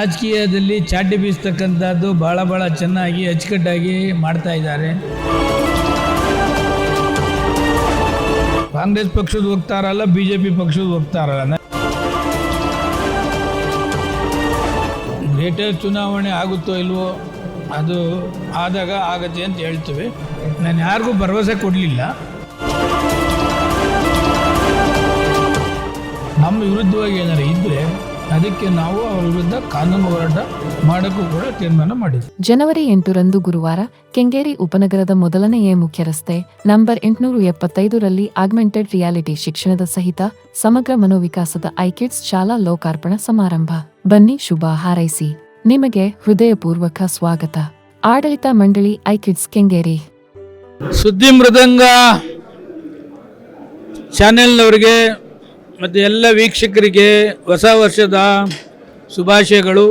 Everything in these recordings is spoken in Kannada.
ರಾಜಕೀಯದಲ್ಲಿ ಚಾಟಿ ಬೀಸ್ತಕ್ಕಂಥದ್ದು ಭಾಳ ಚೆನ್ನಾಗಿ ಅಚ್ಚುಕಟ್ಟಾಗಿ ಮಾಡ್ತಾ ಇದ್ದಾರೆ. ಕಾಂಗ್ರೆಸ್ ಪಕ್ಷದ ಹೋಗ್ತಾರಲ್ಲ, BJP ಪಕ್ಷದ ಹೋಗ್ತಾರಲ್ಲ. ಗ್ರೇಟರ್ ಚುನಾವಣೆ ಆಗುತ್ತೋ ಇಲ್ವೋ ಅದು ಆದಾಗ ಆಗತ್ತೆ ಅಂತ ಹೇಳ್ತೇವೆ. ನಾನು ಯಾರಿಗೂ ಭರವಸೆ ಕೊಡಲಿಲ್ಲ. ನಮ್ಮ ವಿರುದ್ಧವಾಗಿ ಏನಾರು ಇದ್ದರೆ ಅದಕ್ಕೆ ನಾವು ಅವರ ವಿರುದ್ಧ ಕಾನೂನು ಹೋರಾಟ ಮಾಡೋಕ್ಕೂ ಕೂಡ ತೀರ್ಮಾನ ಮಾಡಿದ್ವಿ. ಜನವರಿ 8ರಂದು ಗುರುವಾರ ಕೆಂಗೇರಿ ಉಪನಗರದ ಮೊದಲನೆಯ ಮುಖ್ಯ ರಸ್ತೆ ನಂಬರ್ 875ರಲ್ಲಿ ಆಗ್ಮೆಂಟೆಡ್ ರಿಯಾಲಿಟಿ ಶಿಕ್ಷಣದ ಸಹಿತ ಸಮಗ್ರ ಮನೋವಿಕಾಸದ ಐಕಿಡ್ಸ್ ಶಾಲಾ ಲೋಕಾರ್ಪಣಾ ಸಮಾರಂಭ. ಬನ್ನಿ ಶುಭ ಹಾರೈಸಿ. ನಿಮಗೆ ಹೃದಯಪೂರ್ವಕ ಸ್ವಾಗತ. ಆಡಳಿತ ಮಂಡಳಿ ಐಕಿಡ್ಸ್ ಕೆಂಗೇರಿ. ಸುದ್ದಿ ಮೃದಂಗ ಚಾನೆಲ್ನವರಿಗೆ ಮತ್ತು ಎಲ್ಲ ವೀಕ್ಷಕರಿಗೆ ಹೊಸ ವರ್ಷದ ಶುಭಾಶಯಗಳು.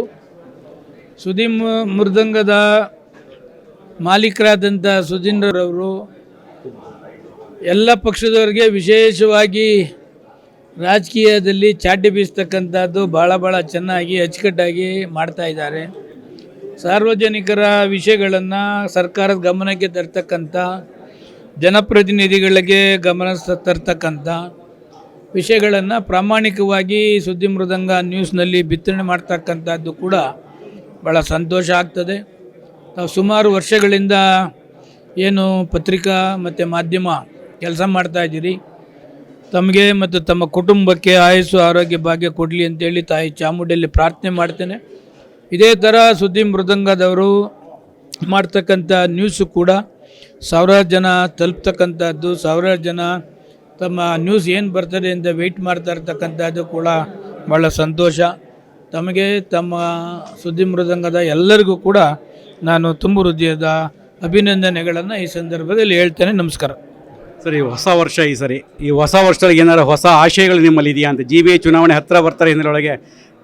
ಸುದ್ದಿ ಮೃದಂಗದ ಮಾಲೀಕರಾದಂಥ ಸುಧೀಂದ್ರರವರು ಎಲ್ಲ ಪಕ್ಷದವರಿಗೆ ವಿಶೇಷವಾಗಿ ರಾಜಕೀಯದಲ್ಲಿ ಚಾಟಿ ಬೀಸ್ತಕ್ಕಂಥದ್ದು ಭಾಳ ಚೆನ್ನಾಗಿ ಅಚ್ಚುಕಟ್ಟಾಗಿ ಮಾಡ್ತಾ ಇದ್ದಾರೆ. ಸಾರ್ವಜನಿಕರ ವಿಷಯಗಳನ್ನು ಸರ್ಕಾರದ ಗಮನಕ್ಕೆ ತರ್ತಕ್ಕಂಥ, ಜನಪ್ರತಿನಿಧಿಗಳಿಗೆ ಗಮನ ತರ್ತಕ್ಕಂಥ ವಿಷಯಗಳನ್ನು ಪ್ರಾಮಾಣಿಕವಾಗಿ ಸುದ್ದಿ ಮೃದಂಗ ನ್ಯೂಸ್ನಲ್ಲಿ ಬಿತ್ತನೆ ಮಾಡ್ತಕ್ಕಂಥದ್ದು ಕೂಡ ಭಾಳ ಸಂತೋಷ ಆಗ್ತದೆ. ತಾವು ಸುಮಾರು ವರ್ಷಗಳಿಂದ ಏನು ಪತ್ರಿಕಾ ಮತ್ತು ಮಾಧ್ಯಮ ಕೆಲಸ ಮಾಡ್ತಾಯಿದ್ದೀರಿ, ತಮಗೆ ಮತ್ತು ತಮ್ಮ ಕುಟುಂಬಕ್ಕೆ ಆಯುಸ್ಸು ಆರೋಗ್ಯ ಭಾಗ್ಯ ಕೊಡಲಿ ಅಂತೇಳಿ ತಾಯಿ ಚಾಮುಂಡಿಯಲ್ಲಿ ಪ್ರಾರ್ಥನೆ ಮಾಡ್ತೇನೆ. ಇದೇ ಥರ ಸುದ್ದಿ ಮೃದಂಗದವರು ಮಾಡ್ತಕ್ಕಂಥ ನ್ಯೂಸು ಕೂಡ ಸಾವಿರಾರು ಜನ ತಲುಪ್ತಕ್ಕಂಥದ್ದು, ಸಾವಿರಾರು ಜನ ತಮ್ಮ ನ್ಯೂಸ್ ಏನು ಬರ್ತದೆ ಅಂತ ವೆಯ್ಟ್ ಮಾಡ್ತಾ ಇರ್ತಕ್ಕಂಥದ್ದು ಕೂಡ ಭಾಳ ಸಂತೋಷ. ತಮಗೆ ತಮ್ಮ ಸುದ್ದಿ ಮೃದಂಗದ ಎಲ್ಲರಿಗೂ ಕೂಡ ನಾನು ತುಂಬ ಹೃದಯದ ಅಭಿನಂದನೆಗಳನ್ನು ಈ ಸಂದರ್ಭದಲ್ಲಿ ಹೇಳ್ತೇನೆ. ನಮಸ್ಕಾರ. ಸರಿ, ಹೊಸ ವರ್ಷ ಈ ಹೊಸ ವರ್ಷದಲ್ಲಿ ಏನಾರು ಹೊಸ ಆಶಯಗಳು ನಿಮ್ಮಲ್ಲಿ ಇದೆಯಾ ಅಂತ? GBA ಚುನಾವಣೆ ಹತ್ತಿರ ಬರ್ತಾರೆ ಹಿನ್ನೆಲೆಯೊಳಗೆ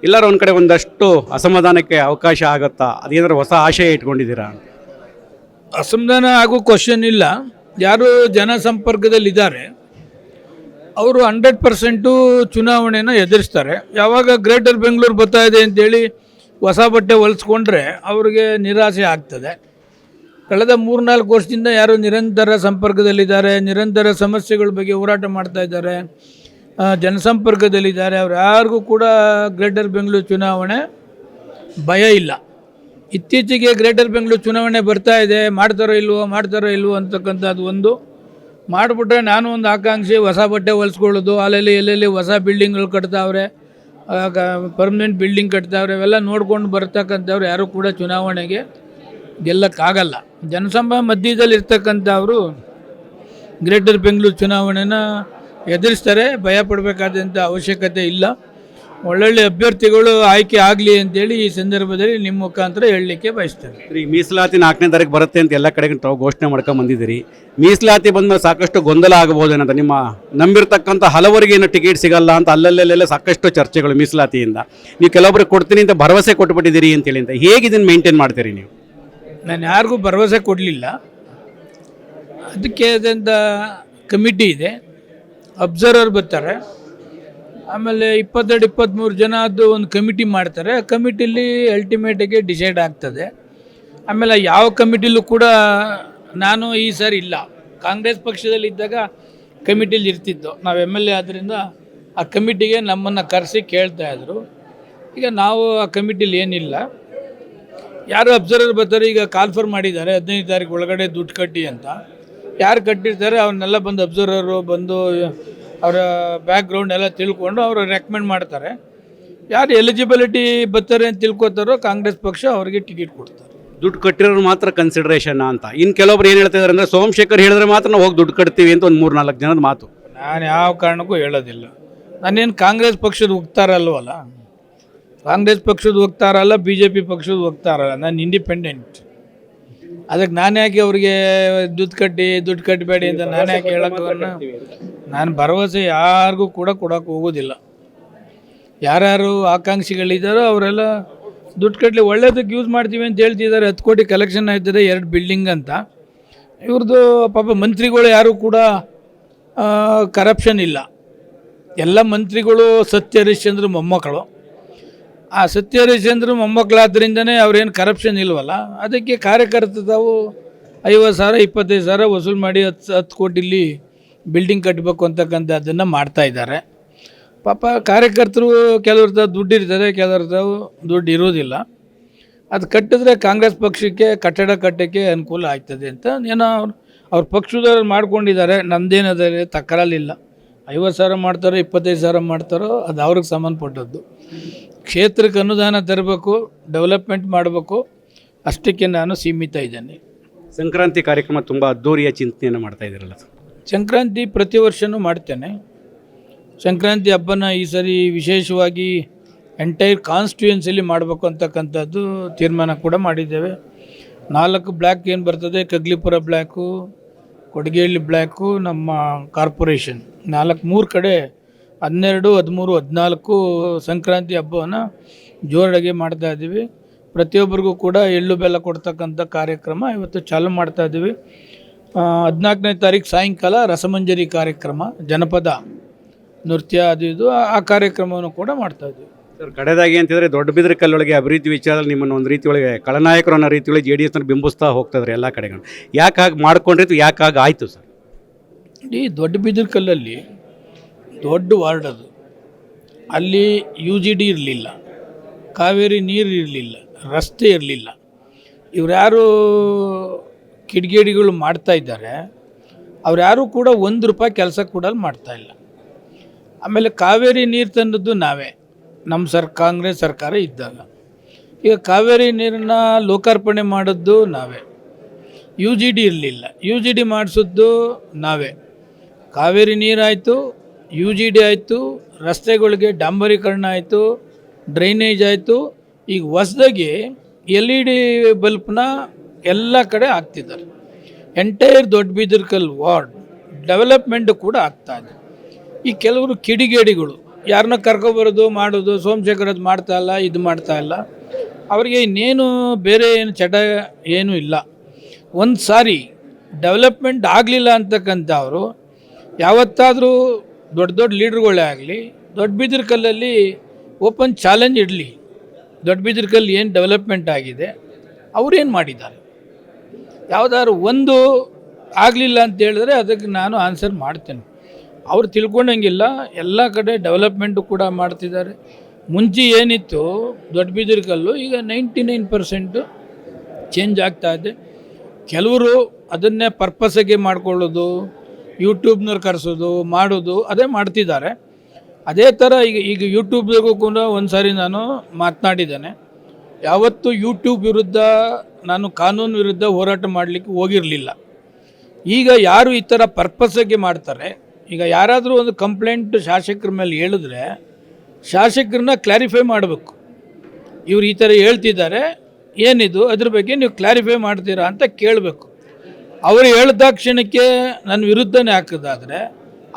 ಎಲ್ಲರೂ ಒಂದು ಕಡೆ ಒಂದಷ್ಟು ಅಸಮಾಧಾನಕ್ಕೆ ಅವಕಾಶ ಆಗುತ್ತಾ? ಅದೇನಾದ್ರು ಹೊಸ ಆಶಯ ಇಟ್ಕೊಂಡಿದ್ದೀರಾ? ಅಸಮಾಧಾನ ಆಗೋ ಕ್ವಶನ್ ಇಲ್ಲ. ಯಾರು ಜನಸಂಪರ್ಕದಲ್ಲಿದ್ದಾರೆ ಅವರು 100% ಚುನಾವಣೆನ ಎದುರಿಸ್ತಾರೆ. ಯಾವಾಗ ಗ್ರೇಟರ್ ಬೆಂಗಳೂರು ಬರ್ತಾ ಇದೆ ಅಂತೇಳಿ ಹೊಸ ಬಟ್ಟೆ ಹೊಲಿಸ್ಕೊಂಡ್ರೆ ಅವ್ರಿಗೆ ನಿರಾಸೆ ಆಗ್ತದೆ. ಕಳೆದ 3-4 ವರ್ಷದಿಂದ ಯಾರು ನಿರಂತರ ಸಂಪರ್ಕದಲ್ಲಿದ್ದಾರೆ, ನಿರಂತರ ಸಮಸ್ಯೆಗಳ ಬಗ್ಗೆ ಹೋರಾಟ ಮಾಡ್ತಾ ಇದ್ದಾರೆ, ಜನಸಂಪರ್ಕದಲ್ಲಿದ್ದಾರೆ, ಅವ್ರು ಯಾರಿಗೂ ಕೂಡ ಗ್ರೇಟರ್ ಬೆಂಗಳೂರು ಚುನಾವಣೆ ಭಯ ಇಲ್ಲ. ಇತ್ತೀಚೆಗೆ ಗ್ರೇಟರ್ ಬೆಂಗಳೂರು ಚುನಾವಣೆ ಬರ್ತಾ ಇದೆ, ಮಾಡ್ತಾರೋ ಇಲ್ವೋ ಅಂತಕ್ಕಂಥದ್ದು ಒಂದು ಮಾಡಿಬಿಟ್ರೆ ನಾನು ಒಂದು ಆಕಾಂಕ್ಷಿ ಹೊಸ ಬಟ್ಟೆ ಹೊಲಿಸ್ಕೊಳ್ಳೋದು, ಎಲ್ಲೆಲ್ಲಿ ಹೊಸ ಬಿಲ್ಡಿಂಗ್ಗಳು ಕಟ್ತಾವ್ರೆ, ಪರ್ಮನೆಂಟ್ ಬಿಲ್ಡಿಂಗ್ ಕಟ್ತಾವ್ರೆ, ಇವೆಲ್ಲ ನೋಡ್ಕೊಂಡು ಬರ್ತಕ್ಕಂಥವ್ರು ಯಾರೂ ಕೂಡ ಚುನಾವಣೆಗೆ ಗೆಲ್ಲಕ್ಕಾಗಲ್ಲ. ಮಧ್ಯದಲ್ಲಿ ಇರ್ತಕ್ಕಂಥವರು ಗ್ರೇಟರ್ ಬೆಂಗಳೂರು ಚುನಾವಣೆನ ಎದುರಿಸ್ತಾರೆ. ಭಯ ಪಡಬೇಕಾದಂಥ ಅವಶ್ಯಕತೆ ಇಲ್ಲ. ಒಳ್ಳೊಳ್ಳೆ ಅಭ್ಯರ್ಥಿಗಳು ಆಯ್ಕೆ ಆಗಲಿ ಅಂತೇಳಿ ಈ ಸಂದರ್ಭದಲ್ಲಿ ನಿಮ್ಮ ಮುಖಾಂತರ ಹೇಳಲಿಕ್ಕೆ ಬಯಸ್ತೇನೆ. ಈ ಮೀಸಲಾತಿ 4ನೇ ತಾರೀಕು ಬರುತ್ತೆ ಅಂತ ಎಲ್ಲ ಕಡೆಗೆ ತಾವು ಘೋಷಣೆ ಮಾಡ್ಕೊಂಡು ಬಂದಿದ್ದೀರಿ. ಮೀಸಲಾತಿ ಬಂದಮೇಲೆ ಸಾಕಷ್ಟು ಗೊಂದಲ ಆಗಬಹುದೇನಂತ, ನಿಮ್ಮ ನಂಬಿರ್ತಕ್ಕಂಥ ಹಲವರಿಗೆ ಏನು ಟಿಕೆಟ್ ಸಿಗಲ್ಲ ಅಂತ ಅಲ್ಲಲ್ಲೆಲ್ಲ ಸಾಕಷ್ಟು ಚರ್ಚೆಗಳು ಮೀಸಲಾತಿಯಿಂದ. ನೀವು ಕೆಲವೊಬ್ಬರಿಗೆ ಕೊಡ್ತೀನಿ ಅಂತ ಭರವಸೆ ಕೊಟ್ಟುಬಿಟ್ಟಿದ್ದೀರಿ ಅಂತೇಳಿ ಅಂತ, ಹೇಗೆ ಇದನ್ನು ಮೇಂಟೈನ್ ಮಾಡ್ತೀರಿ ನೀವು? ನಾನು ಯಾರಿಗೂ ಭರವಸೆ ಕೊಡಲಿಲ್ಲ. ಅದಕ್ಕೆ ಆದಂಥ ಕಮಿಟಿ ಇದೆ, ಅಬ್ಸರ್ವರ್ ಬರ್ತಾರೆ, ಆಮೇಲೆ 22-23 ಜನ ಅದು ಒಂದು ಕಮಿಟಿ ಮಾಡ್ತಾರೆ. ಆ ಕಮಿಟಿಲಿ ಅಲ್ಟಿಮೇಟಾಗಿ ಡಿಸೈಡ್ ಆಗ್ತದೆ. ಆಮೇಲೆ ಯಾವ ಕಮಿಟಿಲೂ ಕೂಡ ನಾನು ಈ ಸಾರಿ ಇಲ್ಲ. ಕಾಂಗ್ರೆಸ್ ಪಕ್ಷದಲ್ಲಿ ಇದ್ದಾಗ ಕಮಿಟಿಲಿ ಇರ್ತಿದ್ದು, ನಾವು MLA ಆದ್ದರಿಂದ ಆ ಕಮಿಟಿಗೆ ನಮ್ಮನ್ನು ಕರೆಸಿ ಕೇಳ್ತಾಯಿದ್ರು. ಈಗ ನಾವು ಆ ಕಮಿಟಿಲಿ ಏನಿಲ್ಲ, ಯಾರು ಅಬ್ಸರ್ವರ್ ಬರ್ತಾರೆ. ಈಗ ಕಾಲ್ಫರ್ ಮಾಡಿದ್ದಾರೆ 15 ತಾರೀಕು ಒಳಗಡೆ ದುಡ್ಡು ಕಟ್ಟಿ ಅಂತ. ಯಾರು ಕಟ್ಟಿರ್ತಾರೆ ಅವ್ರನ್ನೆಲ್ಲ ಬಂದು ಅಬ್ಸರ್ವರು ಬಂದು ಅವರ ಬ್ಯಾಕ್ಗ್ರೌಂಡ್ ಎಲ್ಲ ತಿಳ್ಕೊಂಡು ಅವರು ರೆಕಮೆಂಡ್ ಮಾಡ್ತಾರೆ. ಯಾರು ಎಲಿಜಿಬಿಲಿಟಿ ಬರ್ತಾರೆ ಅಂತ ತಿಳ್ಕೊತಾರೋ ಕಾಂಗ್ರೆಸ್ ಪಕ್ಷ ಅವರಿಗೆ ಟಿಕೆಟ್ ಕೊಡ್ತಾರೆ. ದುಡ್ಡು ಕಟ್ಟಿರೋರು ಮಾತ್ರ ಕನ್ಸಿಡರೇಷನ್ ಅಂತ. ಇನ್ನು ಕೆಲವೊಬ್ರು ಏನು ಹೇಳ್ತಿದ್ದಾರೆ ಅಂದರೆ, ಸೋಮಶೇಖರ್ ಹೇಳಿದ್ರೆ ಮಾತ್ರ ನಾವು ಹೋಗಿ ದುಡ್ಡು ಕಟ್ತೀವಿ ಅಂತ ಒಂದು 3-4 ಜನದ ಮಾತು. ನಾನು ಯಾವ ಕಾರಣಕ್ಕೂ ಹೇಳೋದಿಲ್ಲ. ನಾನೇನು ಕಾಂಗ್ರೆಸ್ ಪಕ್ಷದ ಹೋಗ್ತಾರಲ್ವಲ್ಲ, ಕಾಂಗ್ರೆಸ್ ಪಕ್ಷದ ಹೋಗ್ತಾರಲ್ಲ, BJP ಪಕ್ಷದ ಹೋಗ್ತಾರಲ್ಲ, ನಾನು ಇಂಡಿಪೆಂಡೆಂಟ್. ಅದಕ್ಕೆ ನಾನು ಯಾಕೆ ಅವ್ರಿಗೆ ದುಡ್ಡು ಕಟ್ಟಬೇಡಿ ಅಂತ ನಾನು ಯಾಕೆ ಹೇಳೋಕ್ಕೆ? ನಾನು ಭರವಸೆ ಯಾರಿಗೂ ಕೂಡ ಕೊಡೋಕ್ಕೆ ಹೋಗೋದಿಲ್ಲ. ಯಾರ್ಯಾರು ಆಕಾಂಕ್ಷಿಗಳಿದ್ದಾರೋ ಅವರೆಲ್ಲ ದುಡ್ಡು ಕಟ್ಟಲಿ, ಒಳ್ಳೇದಕ್ಕೆ ಯೂಸ್ ಮಾಡ್ತೀವಿ ಅಂತ ಹೇಳ್ತಿದ್ದಾರೆ. 10 ಕೋಟಿ ಕಲೆಕ್ಷನ್ ಆಯ್ತದೆ 2 ಬಿಲ್ಡಿಂಗ್ ಅಂತ. ಇವ್ರದ್ದು ಪಾಪ ಮಂತ್ರಿಗಳು ಯಾರೂ ಕೂಡ ಕರಪ್ಷನ್ ಇಲ್ಲ. ಎಲ್ಲ ಮಂತ್ರಿಗಳು ಸತ್ಯ ಹರಿಶ್ಚಂದ್ರ ಮೊಮ್ಮಕ್ಕಳು. ಆ ಸತ್ಯ ಹರಿಶ್ಚಂದ್ರ ಮೊಮ್ಮಕ್ಕಳಾದ್ರಿಂದನೇ ಅವ್ರೇನು ಕರಪ್ಷನ್ ಇಲ್ವಲ್ಲ, ಅದಕ್ಕೆ ಕಾರ್ಯಕರ್ತರು 50,000 25,000 ವಸೂಲು ಮಾಡಿ 10 ಕೋಟಿಲಿ ಬಿಲ್ಡಿಂಗ್ ಕಟ್ಟಬೇಕು ಅಂತಕ್ಕಂಥದ್ದನ್ನು ಮಾಡ್ತಾಯಿದ್ದಾರೆ. ಪಾಪ ಕಾರ್ಯಕರ್ತರು ಕೆಲವ್ರದ್ದು ದುಡ್ಡು ಇರ್ತದೆ, ಕೆಲವ್ರದ್ದು ದುಡ್ಡು ಇರೋದಿಲ್ಲ. ಅದು ಕಟ್ಟಿದ್ರೆ ಕಾಂಗ್ರೆಸ್ ಪಕ್ಷಕ್ಕೆ ಕಟ್ಟಡ ಕಟ್ಟೋಕ್ಕೆ ಅನುಕೂಲ ಆಗ್ತದೆ ಅಂತ ಏನೋ ಅವ್ರ ಪಕ್ಷದವ್ರು ಮಾಡ್ಕೊಂಡಿದ್ದಾರೆ. ನಮ್ಮದೇನದಲ್ಲಿ ತಕರಾಲಿಲ್ಲ. 50,000 ಮಾಡ್ತಾರೋ 25,000 ಮಾಡ್ತಾರೋ ಅದು ಅವ್ರಿಗೆ ಸಂಬಂಧಪಟ್ಟದ್ದು. ಕ್ಷೇತ್ರಕ್ಕೆ ಅನುದಾನ ತರಬೇಕು, ಡೆವಲಪ್ಮೆಂಟ್ ಮಾಡಬೇಕು, ಅಷ್ಟಕ್ಕೆ ನಾನು ಸೀಮಿತ ಇದ್ದೇನೆ. ಸಂಕ್ರಾಂತಿ ಕಾರ್ಯಕ್ರಮ ತುಂಬ ಅದ್ದೂರಿಯ ಚಿಂತನೆಯನ್ನು ಮಾಡ್ತಾ ಇದ್ದೀರಲ್ಲ. ಸಂಕ್ರಾಂತಿ ಪ್ರತಿ ವರ್ಷವೂ ಮಾಡ್ತೇನೆ. ಸಂಕ್ರಾಂತಿ ಹಬ್ಬನ ಈ ಸರಿ ವಿಶೇಷವಾಗಿ ಎಂಟೈರ್ ಕಾನ್ಸ್ಟಿಟ್ಯೂಯೆನ್ಸಿಲಿ ಮಾಡಬೇಕು ಅಂತಕ್ಕಂಥದ್ದು ತೀರ್ಮಾನ ಕೂಡ ಮಾಡಿದ್ದೇವೆ. 4 ಬ್ಲ್ಯಾಕ್ ಏನು ಬರ್ತದೆ, ಕಗ್ಲಿಪುರ ಬ್ಲ್ಯಾಕು, ಕೊಡಗೇಹಳ್ಳಿ ಬ್ಲ್ಯಾಕು, ನಮ್ಮ ಕಾರ್ಪೊರೇಷನ್ 3 ಕಡೆ 12, 13, 14 ಸಂಕ್ರಾಂತಿ ಹಬ್ಬವನ್ನು ಜೋರಾಗಿ ಮಾಡ್ತಾಯಿದ್ದೀವಿ. ಪ್ರತಿಯೊಬ್ಬರಿಗೂ ಕೂಡ ಎಳ್ಳು ಬೆಲ್ಲ ಕೊಡ್ತಕ್ಕಂಥ ಕಾರ್ಯಕ್ರಮ ಇವತ್ತು ಚಾಲೂ ಮಾಡ್ತಾಯಿದ್ದೀವಿ. 14ನೇ ತಾರೀಕು ಸಾಯಂಕಾಲ ರಸಮಂಜರಿ ಕಾರ್ಯಕ್ರಮ, ಜನಪದ ನೃತ್ಯ ಅದು ಇದು ಆ ಕಾರ್ಯಕ್ರಮವನ್ನು ಕೂಡ ಮಾಡ್ತಾಯಿದ್ದೀವಿ. ಸರ್, ಕಡೆದಾಗಿ ಅಂತಿದ್ರೆ ದೊಡ್ಡಬಿದ್ರಕಲ್ಲೊಳಗೆ ಅಭಿವೃದ್ಧಿ ವಿಚಾರದಲ್ಲಿ ನಿಮ್ಮನ್ನು ಒಂದು ರೀತಿ ಒಳಗೆ ಖಳನಾಯಕರು ಅನ್ನೋ ರೀತಿಯೊಳಗೆ JDSನ ಬಿಂಬಿಸ್ತಾ ಹೋಗ್ತಾಯಿದ್ರೆ ಎಲ್ಲ ಕಡೆಗಳು. ಯಾಕೆ ಹಾಗೆ ಮಾಡ್ಕೊಂಡಿತ್ತು, ಯಾಕೆ ಹಾಗೆ ಆಯಿತು ಸರ್? ಈ ದೊಡ್ಡಬಿದ್ರಕಲ್ಲಲ್ಲಿ ದೊಡ್ಡ ವಾರ್ಡ್ ಅದು. ಅಲ್ಲಿ UGD ಇರಲಿಲ್ಲ, ಕಾವೇರಿ ನೀರು ಇರಲಿಲ್ಲ, ರಸ್ತೆ ಇರಲಿಲ್ಲ. ಇವ್ರ್ಯಾರು ಕಿಡಿಗೇಡಿಗಳು ಮಾಡ್ತಾಯಿದ್ದಾರೆ, ಅವ್ರ್ಯಾರೂ ಕೂಡ ₹1 ಕೆಲಸ ಕೂಡ ಮಾಡ್ತಾಯಿಲ್ಲ. ಆಮೇಲೆ ಕಾವೇರಿ ನೀರು ತಂದದ್ದು ನಾವೇ, ನಮ್ಮ ಕಾಂಗ್ರೆಸ್ ಸರ್ಕಾರ ಇದ್ದಾಗ. ಈಗ ಕಾವೇರಿ ನೀರನ್ನ ಲೋಕಾರ್ಪಣೆ ಮಾಡಿದ್ದು ನಾವೇ. UGD ಇರಲಿಲ್ಲ, UGD ಮಾಡಿಸಿದ್ದು ನಾವೇ. ಕಾವೇರಿ ನೀರಾಯಿತು, UGD ಆಯಿತು, ರಸ್ತೆಗಳಿಗೆ ಡಾಂಬರೀಕರಣ ಆಯಿತು, ಡ್ರೈನೇಜ್ ಆಯಿತು. ಈಗ ಹೊಸದಾಗಿ LED ಬಲ್ಪ್ನ ಎಲ್ಲ ಕಡೆ ಹಾಕ್ತಿದ್ದಾರೆ. ಎಂಟೈರ್ ದೊಡ್ಡಬಿದರ್ಕಲ್ ವಾರ್ಡ್ ಡೆವಲಪ್ಮೆಂಟ್ ಕೂಡ ಆಗ್ತಾಯಿದೆ. ಈ ಕೆಲವರು ಕಿಡಿಗೇಡಿಗಳು ಯಾರನ್ನ ಕರ್ಕೊಬರೋದು ಮಾಡೋದು, ಸೋಮಶೇಖರದ್ದು ಮಾಡ್ತಾಯಿಲ್ಲ, ಇದು ಮಾಡ್ತಾಯಿಲ್ಲ. ಅವರಿಗೆ ಇನ್ನೇನು ಬೇರೆ ಏನು ಚಟ ಏನೂ ಇಲ್ಲ. ಒಂದು ಸಾರಿ ಡೆವಲಪ್ಮೆಂಟ್ ಆಗಲಿಲ್ಲ ಅಂತಕ್ಕಂಥವ್ರು ಯಾವತ್ತಾದರೂ ದೊಡ್ಡ ದೊಡ್ಡ ಲೀಡ್ರುಗಳೇ ಆಗಲಿ, ದೊಡ್ಡಬಿದರ್ಕಲ್ಲಲ್ಲಿ ಓಪನ್ ಚಾಲೆಂಜ್ ಇಡಲಿ. ದೊಡ್ಡಬಿದರ್ಕಲ್ಲಿ ಏನು ಡೆವಲಪ್ಮೆಂಟ್ ಆಗಿದೆ, ಅವ್ರೇನು ಮಾಡಿದ್ದಾರೆ, ಯಾವುದಾದ್ರು ಒಂದು ಆಗಲಿಲ್ಲ ಅಂತ ಹೇಳಿದ್ರೆ ಅದಕ್ಕೆ ನಾನು ಆನ್ಸರ್ ಮಾಡ್ತೇನೆ. ಅವ್ರು ತಿಳ್ಕೊಂಡಂಗಿಲ್ಲ, ಎಲ್ಲ ಕಡೆ ಡೆವಲಪ್ಮೆಂಟು ಕೂಡ ಮಾಡ್ತಿದ್ದಾರೆ. ಮುಂಚೆ ಏನಿತ್ತು ದೊಡ್ಡಬಿದರ್ಕಲ್ಲು, ಈಗ 99% ಚೇಂಜ್ ಆಗ್ತಾಯಿದೆ. ಕೆಲವರು ಅದನ್ನೇ ಪರ್ಪಸ್ಸಾಗಿ ಮಾಡ್ಕೊಳ್ಳೋದು, ಯೂಟ್ಯೂಬ್ನವ್ರು ಕರೆಸೋದು ಮಾಡೋದು ಅದೇ ಮಾಡ್ತಿದ್ದಾರೆ. ಅದೇ ಥರ ಈಗ ಯೂಟ್ಯೂಬ್ದಾಗೂ ಕೂಡ ಒಂದು ಸಾರಿ ನಾನು ಮಾತನಾಡಿದ್ದೇನೆ. ಯಾವತ್ತೂ ಯೂಟ್ಯೂಬ್ ವಿರುದ್ಧ ನಾನು ಕಾನೂನು ವಿರುದ್ಧ ಹೋರಾಟ ಮಾಡಲಿಕ್ಕೆ ಹೋಗಿರಲಿಲ್ಲ. ಈಗ ಯಾರು ಈ ಥರ ಪರ್ಪಸ್ಸಾಗಿ ಮಾಡ್ತಾರೆ, ಈಗ ಯಾರಾದರೂ ಒಂದು ಕಂಪ್ಲೇಂಟ್ ಶಾಸಕರ ಮೇಲೆ ಹೇಳಿದ್ರೆ ಶಾಸಕರನ್ನ ಕ್ಲಾರಿಫೈ ಮಾಡಬೇಕು. ಇವ್ರು ಈ ಥರ ಹೇಳ್ತಿದ್ದಾರೆ, ಏನಿದು, ಅದ್ರ ಬಗ್ಗೆ ನೀವು ಕ್ಲಾರಿಫೈ ಮಾಡ್ತೀರಾ ಅಂತ ಕೇಳಬೇಕು. ಅವರು ಹೇಳಿದ ಕ್ಷಣಕ್ಕೆ ನನ್ನ ವಿರುದ್ಧನೇ ಹಾಕೋದಾದರೆ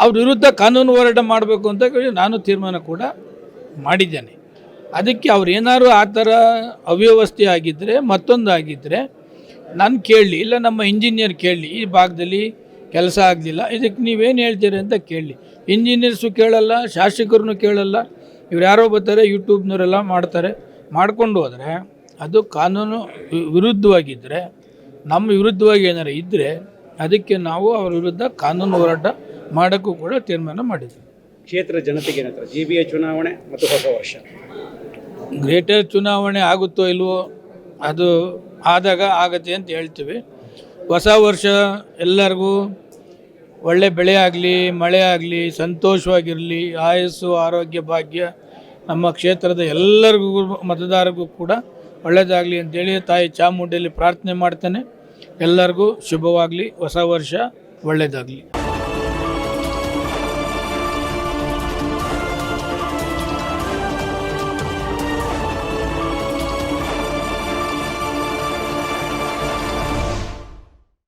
ಅವ್ರ ವಿರುದ್ಧ ಕಾನೂನು ಹೋರಾಟ ಮಾಡಬೇಕು ಅಂತ ನಾನು ತೀರ್ಮಾನ ಕೂಡ ಮಾಡಿದ್ದೇನೆ. ಅದಕ್ಕೆ ಅವ್ರು ಏನಾದ್ರು ಆ ಥರ ಅವ್ಯವಸ್ಥೆ ಆಗಿದ್ದರೆ, ಮತ್ತೊಂದು ಆಗಿದ್ದರೆ ನಾನು ಕೇಳಲಿ, ಇಲ್ಲ ನಮ್ಮ ಇಂಜಿನಿಯರ್ ಕೇಳಲಿ, ಈ ಭಾಗದಲ್ಲಿ ಕೆಲಸ ಆಗಲಿಲ್ಲ, ಇದಕ್ಕೆ ನೀವೇನು ಹೇಳ್ತೀರಿ ಅಂತ ಕೇಳಲಿ. ಇಂಜಿನಿಯರ್ಸು ಕೇಳಲ್ಲ, ಶಾಸಕರನ್ನು ಕೇಳಲ್ಲ. ಇವ್ರು ಯಾರೋ ಬರ್ತಾರೆ, ಯೂಟ್ಯೂಬ್ನವರೆಲ್ಲ ಮಾಡ್ತಾರೆ. ಮಾಡ್ಕೊಂಡು ಹೋದರೆ ಅದು ಕಾನೂನು ವಿರುದ್ಧವಾಗಿದ್ದರೆ, ನಮ್ಮ ವಿರುದ್ಧವಾಗಿ ಏನಾರು ಇದ್ದರೆ ಅದಕ್ಕೆ ನಾವು ಅವ್ರ ವಿರುದ್ಧ ಕಾನೂನು ಹೋರಾಟ ಮಾಡೋಕ್ಕೂ ಕೂಡ ತೀರ್ಮಾನ ಮಾಡಿದ್ವಿ. ಕ್ಷೇತ್ರ ಜನತೆಗೆ ಏನಂತಾರೆ, GBA ಚುನಾವಣೆ ಮತ್ತು ಹೊಸ ವರ್ಷ, ಗ್ರೇಟರ್ ಚುನಾವಣೆ ಆಗುತ್ತೋ ಇಲ್ವೋ ಅದು ಆದಾಗ ಆಗತ್ತೆ ಅಂತ ಹೇಳ್ತೀವಿ. ಹೊಸ ವರ್ಷ ಎಲ್ಲರಿಗೂ ಒಳ್ಳೆ ಬೆಳೆ ಆಗಲಿ, ಮಳೆ ಆಗಲಿ, ಸಂತೋಷವಾಗಿರಲಿ, ಆಯಸ್ಸು, ಆರೋಗ್ಯ, ಭಾಗ್ಯ ನಮ್ಮ ಕ್ಷೇತ್ರದ ಎಲ್ಲರಿಗೂ ಮತದಾರರಿಗೂ ಕೂಡ ಒಳ್ಳೆಯದಾಗಲಿ ಅಂತೇಳಿ ತಾಯಿ ಚಾಮುಂಡಿಯಲ್ಲಿ ಪ್ರಾರ್ಥನೆ ಮಾಡ್ತೇನೆ. ಎಲ್ಲರಿಗೂ ಶುಭವಾಗಲಿ, ಹೊಸ ವರ್ಷ ಒಳ್ಳೆಯದಾಗಲಿ.